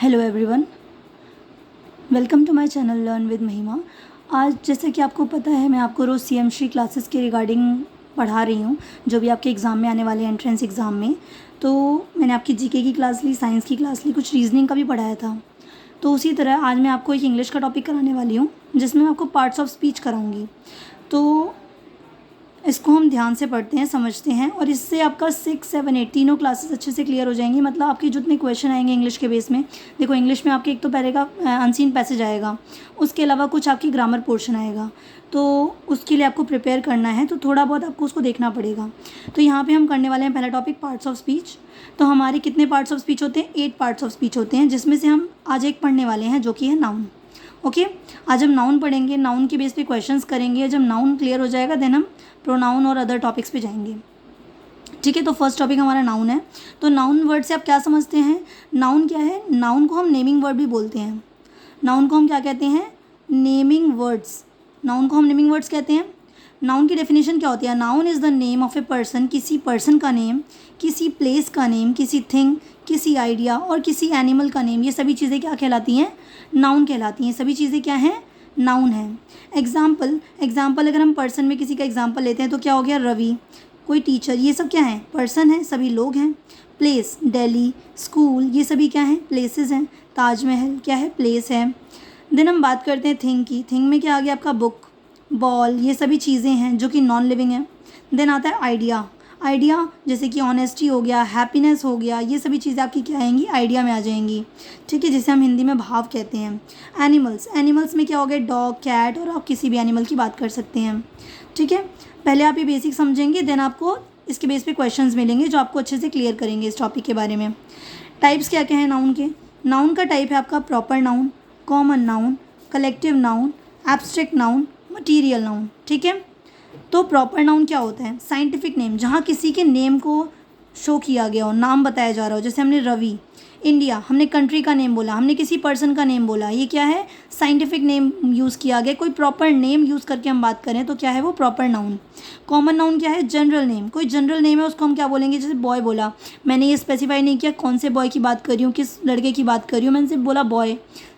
Hello everyone, welcome to my channel learn with Mahima. आज जैसे कि आपको पता है, मैं आपको रोज़ सीएमसी क्लासेस के रिगार्डिंग पढ़ा रही हूँ, जो भी आपके एग्ज़ाम में आने वाले एंट्रेंस एग्ज़ाम में। तो मैंने आपकी जीके की क्लास ली, साइंस की क्लास ली, कुछ रीजनिंग का भी पढ़ाया था। तो उसी तरह आज मैं आपको एक इंग्लिश का टॉपिक कराने वाली हूँ, जिसमें मैं आपको पार्ट्स ऑफ स्पीच कराऊँगी। तो इसको हम ध्यान से पढ़ते हैं, समझते हैं, और इससे आपका 6, 7, 8 तीनों क्लासेस अच्छे से क्लियर हो जाएंगी। मतलब आपके जितने क्वेश्चन आएंगे इंग्लिश के बेस में, देखो इंग्लिश में आपके एक तो पहले का अनसीन पैसेज आएगा, उसके अलावा कुछ आपकी ग्रामर पोर्शन आएगा। तो उसके लिए आपको प्रिपेयर करना है, तो थोड़ा बहुत आपको उसको देखना पड़ेगा। तो यहाँ पे हम करने वाले हैं पहला टॉपिक पार्ट्स ऑफ स्पीच। तो हमारे कितने पार्ट्स ऑफ स्पीच होते हैं? 8 पार्ट्स ऑफ स्पीच होते हैं, जिसमें से हम आज एक पढ़ने वाले हैं, जो कि है नाउन। ओके, आज हम नाउन पढ़ेंगे, नाउन के बेस पे क्वेश्चंस करेंगे। जब नाउन क्लियर हो जाएगा देन हम प्रोनाउन और अदर टॉपिक्स पे जाएंगे। ठीक है, तो फर्स्ट टॉपिक हमारा नाउन है। तो नाउन वर्ड से आप क्या समझते हैं? नाउन क्या है? नाउन को हम नेमिंग वर्ड भी बोलते हैं। नाउन को हम क्या कहते हैं? Naming words. नाउन को हम नेमिंग वर्ड्स कहते हैं। नाउन की डेफिनेशन क्या होती है? Noun is the name of a person, किसी पर्सन का नेम, किसी प्लेस का नेम, किसी थिंग, किसी आइडिया और किसी एनिमल का नेम। ये सभी चीज़ें क्या कहलाती हैं? नाउन कहलाती हैं। सभी चीज़ें क्या हैं? नाउन है। एग्जाम्पल अगर हम पर्सन में किसी का एग्जाम्पल लेते हैं तो क्या हो गया? रवि, कोई टीचर, ये सब क्या है? पर्सन है, सभी लोग हैं। प्लेस, दिल्ली, स्कूल, ये सभी क्या हैं? प्लेसेस हैं। ताजमहल क्या है? प्लेस है। देन हम बात करते हैं थिंग की। थिंग में क्या आ गया आपका? बुक, बॉल, ये सभी चीज़ें हैं जो कि नॉन लिविंग है। देन आता है आइडिया। आइडिया जैसे कि ऑनेस्टी हो गया, हैप्पीनेस हो गया, ये सभी चीज़ें आपकी क्या आएंगी? आइडिया में आ जाएंगी। ठीक है, जिसे हम हिंदी में भाव कहते हैं। एनिमल्स में क्या हो गया? डॉग, कैट, और आप किसी भी एनिमल की बात कर सकते हैं। ठीक है, पहले आप ये बेसिक समझेंगे, देन आपको इसके बेस पे क्वेश्चंस मिलेंगे जो आपको अच्छे से क्लियर करेंगे इस टॉपिक के बारे में। टाइप्स क्या क्या हैं नाउन के? नाउन का टाइप है आपका proper noun, common noun, collective noun, abstract noun, material noun. ठीक है, तो प्रॉपर नाउन क्या होता है? साइंटिफिक नेम, जहाँ किसी के नेम को शो किया गया हो, नाम बताया जा रहा हो। जैसे हमने रवि, इंडिया, हमने कंट्री का नेम बोला, हमने किसी पर्सन का नेम बोला, ये क्या है? साइंटिफिक नेम यूज़ किया गया। कोई प्रॉपर नेम यूज़ करके हम बात करें तो क्या है वो? Proper noun. कॉमन नाउन क्या है? General name. कोई जनरल नेम है उसको हम क्या बोलेंगे? जैसे बॉय बोला, मैंने ये स्पेसिफाई नहीं किया कौन से बॉय की बात कर रही हूँ, किस लड़के की बात कर रही हूँ, मैंने सिर्फ बोला boy.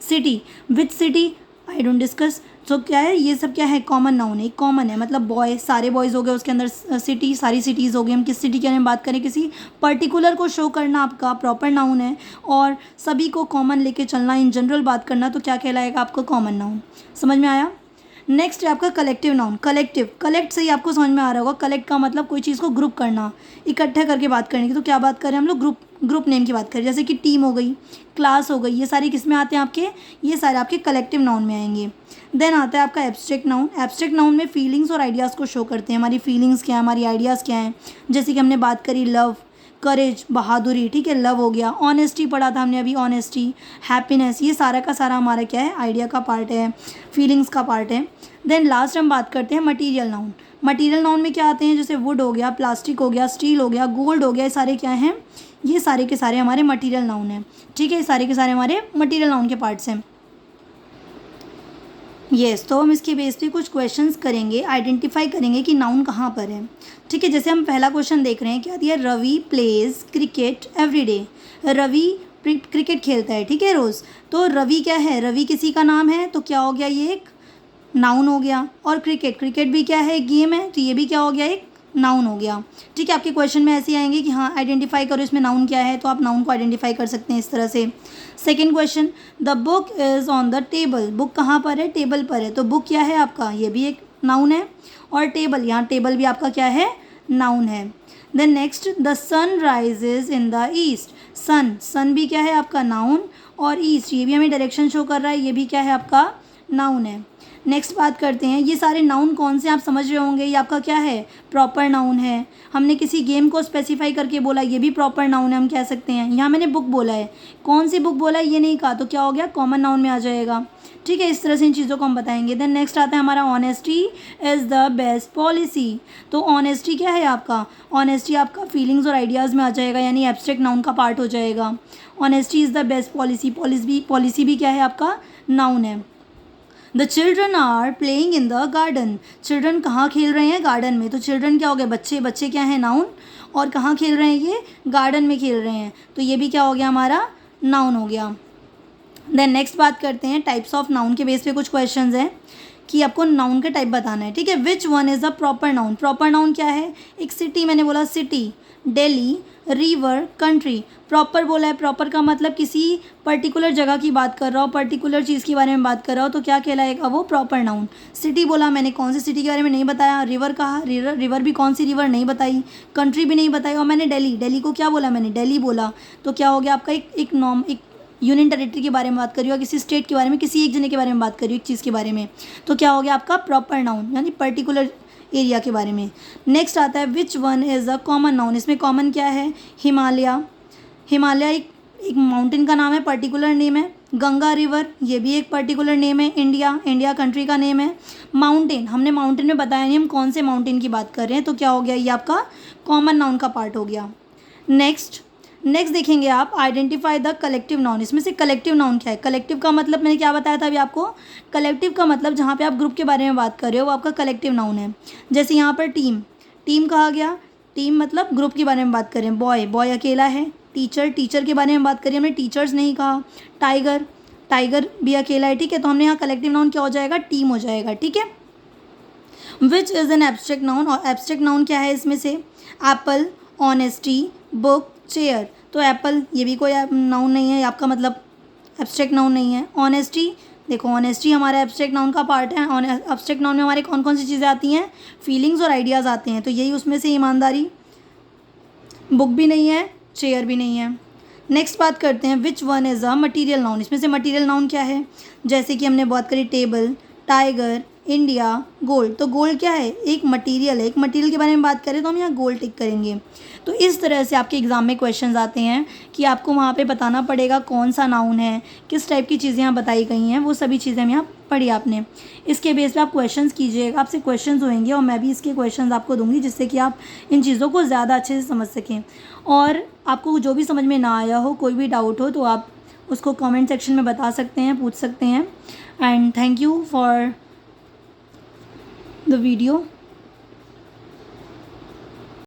City, which city I don't discuss. तो क्या है? ये सब क्या है? कॉमन नाउन है। कॉमन है मतलब बॉय, सारे बॉयज़ हो गए, उसके अंदर सिटी, सारी सिटीज़ हो गई। हम किस सिटी के बारे में बात करें? किसी पर्टिकुलर को शो करना आपका प्रॉपर नाउन है, और सभी को कॉमन लेके चलना, इन जनरल बात करना, तो क्या कहलाएगा आपका? Common noun. समझ में आया? नेक्स्ट है आपका कलेक्टिव नाउन। कलेक्ट से ही आपको समझ में आ रहा होगा, कलेक्ट का मतलब कोई चीज़ को ग्रुप करना, इकट्ठा करके बात करने की। तो क्या बात करें हम लोग? ग्रुप नेम की बात करें, जैसे कि टीम हो गई, क्लास हो गई, ये सारी किस में आते हैं आपके? ये सारे आपके कलेक्टिव नाउन में आएंगे। देन आता है आपका एब्स्ट्रैक्ट नाउन। एब्स्ट्रैक्ट नाउन में फीलिंग्स और आइडियाज़ को शो करते हैं। हमारी फीलिंग्स क्या है, हमारी आइडियाज़ क्या हैं। जैसे कि हमने बात करी लव, करेज, बहादुरी। ठीक है, लव हो गया। ऑनेस्टी पढ़ा था हमने अभी, ऑनेस्टी, हैप्पीनेस, ये सारा का सारा हमारा क्या है? आइडिया का पार्ट है, फीलिंग्स का पार्ट है। देन लास्ट हम बात करते हैं मटीरियल नाउन। मटीरियल नाउन में क्या आते हैं? जैसे वुड हो गया, प्लास्टिक हो गया, स्टील हो गया, गोल्ड हो गया, ये सारे क्या हैं? ये सारे के सारे हमारे मटीरियल नाउन हैं। ठीक है, ये सारे के सारे हमारे मटीरियल नाउन के पार्ट्स हैं। यस, तो हम इसके बेस पे कुछ क्वेश्चंस करेंगे, आइडेंटिफाई करेंगे कि नाउन कहाँ पर है। ठीक है, जैसे हम पहला क्वेश्चन देख रहे हैं, क्या दिया? Ravi plays cricket everyday. Ravi cricket खेलता है, ठीक है, रोज़। तो रवि क्या है? रवि किसी का नाम है, तो क्या हो गया? ये एक नाउन हो गया। और क्रिकेट भी क्या है? गेम है, तो ये भी क्या हो गया? एक नाउन हो गया। ठीक है, आपके क्वेश्चन में ऐसे ही आएंगे कि हाँ आइडेंटिफाई करो इसमें नाउन क्या है, तो आप नाउन को आइडेंटिफाई कर सकते हैं इस तरह से। Second question, the book is on the table. Book कहाँ पर है? टेबल पर है। तो बुक क्या है आपका? ये भी एक नाउन है। और टेबल, यहाँ टेबल भी आपका क्या है? नाउन है। Then next, the sun rises in the east. Sun भी क्या है आपका? नाउन। और ईस्ट, ये भी हमें डायरेक्शन शो कर रहा है, ये भी क्या है आपका? नाउन है। नेक्स्ट बात करते हैं, ये सारे नाउन कौन से आप समझ रहे होंगे? ये आपका क्या है? प्रॉपर नाउन है। हमने किसी गेम को स्पेसिफाई करके बोला, ये भी प्रॉपर नाउन है, हम कह सकते हैं। यहाँ मैंने बुक बोला है, कौन सी बुक बोला है ये नहीं कहा, तो क्या हो गया? कॉमन नाउन में आ जाएगा। ठीक है, इस तरह से इन चीज़ों को हम बताएंगे। देन नेक्स्ट आता है हमारा honesty is the best policy. तो ऑनेस्टी क्या है आपका? ऑनेस्टी आपका फीलिंग्स और आइडियाज़ में आ जाएगा, यानी एब्स्ट्रैक्ट नाउन का पार्ट हो जाएगा। Honesty is the best policy. Policy भी क्या है आपका? नाउन है। The children are playing in the garden. Children कहाँ खेल रहे हैं? गार्डन में। तो चिल्ड्रन क्या हो गए? बच्चे। बच्चे क्या है? नाउन। और कहाँ खेल रहे हैं? ये गार्डन में खेल रहे हैं, तो ये भी क्या हो गया? हमारा नाउन हो गया। देन नेक्स्ट बात करते हैं टाइप्स ऑफ नाउन के बेस पे कुछ क्वेश्चंस हैं कि आपको नाउन का टाइप बताना है, ठीक है। Which one is the proper noun. Proper noun क्या है? एक सिटी, मैंने बोला city, Delhi, river, country. Proper बोला है, प्रॉपर का मतलब किसी पर्टिकुलर जगह की बात कर रहा हो, पर्टिकुलर चीज़ के बारे में बात कर रहा हो, तो क्या कहलाएगा वो? Proper noun. सिटी बोला मैंने, कौन सी सिटी के बारे में नहीं बताया। रिवर कहा, रिवर भी कौन सी रिवर नहीं बताई। कंट्री भी नहीं बताई। और मैंने दिल्ली को क्या बोला? मैंने दिल्ली बोला। तो क्या हो गया आपका? एक यूनियन टेरिटरी के बारे में बात करी हो, किसी स्टेट के बारे में, किसी एक जने के बारे में बात करी हो, एक चीज़ के बारे में, तो क्या हो गया आपका? प्रॉपर नाउन, यानी पर्टिकुलर एरिया के बारे में। नेक्स्ट आता है which one is a common noun. इसमें कॉमन क्या है? हिमालय। हिमालय एक माउंटेन का नाम है, पर्टिकुलर नेम है। गंगा रिवर, ये भी एक पर्टिकुलर नेम है। इंडिया कंट्री का नेम है। माउंटेन, हमने माउंटेन में बताया नहीं हम कौन से माउंटेन की बात कर रहे हैं, तो क्या हो गया? ये आपका कॉमन नाउन का पार्ट हो गया। नेक्स्ट देखेंगे आप, आइडेंटिफाई द कलेक्टिव नाउन। इसमें से कलेक्टिव नाउन क्या है? कलेक्टिव का मतलब मैंने क्या बताया था अभी आपको? कलेक्टिव का मतलब जहाँ पे आप ग्रुप के बारे में बात कर रहे हो वो आपका कलेक्टिव नाउन है। जैसे यहाँ पर टीम कहा गया, टीम मतलब ग्रुप के बारे में बात करें। बॉय अकेला है। टीचर के बारे में बात करें, हमने टीचर्स नहीं कहा। टाइगर भी अकेला है, ठीक है। तो हमने यहाँ कलेक्टिव नाउन क्या हो जाएगा? टीम हो जाएगा, ठीक है। Which is an abstract noun. और एब्स्ट्रैक्ट नाउन क्या है इसमें से? Apple, honesty, book, chair. तो एप्पल ये भी कोई नाउन नहीं है, आपका मतलब एब्स्ट्रैक्ट नाउन नहीं है। ऑनेस्टी, देखो ऑनेस्टी हमारा एब्स्ट्रैक्ट नाउन का पार्ट है। एब्स्ट्रैक्ट नाउन में हमारे कौन कौन सी चीज़ें आती हैं? फीलिंग्स और आइडियाज़ आते हैं, तो यही उसमें से ईमानदारी। बुक भी नहीं है, चेयर भी नहीं है। नेक्स्ट बात करते हैं which one is a material noun. इसमें से मटीरियल नाउन क्या है? जैसे कि हमने बात करी टेबल, टाइगर, इंडिया, गोल्ड। तो गोल्ड क्या है? एक मटेरियल है। एक मटेरियल के बारे में बात करें तो हम यहाँ गोल्ड टिक करेंगे। तो इस तरह से आपके एग्ज़ाम में क्वेश्चंस आते हैं कि आपको वहाँ पे बताना पड़ेगा कौन सा नाउन है, किस टाइप की चीज़ें यहाँ बताई गई हैं, वो सभी चीज़ें हम यहाँ पढ़ी आपने। इसके बेस पे आप क्वेश्चंस कीजिएगा, आपसे क्वेश्चंस होंगे और मैं भी इसके क्वेश्चंस आपको दूंगी जिससे कि आप इन चीज़ों को ज़्यादा अच्छे से समझ सकें। और आपको जो भी समझ में ना आया हो, कोई भी डाउट हो, तो आप उसको कमेंट सेक्शन में बता सकते हैं, पूछ सकते हैं। And thank you for the video।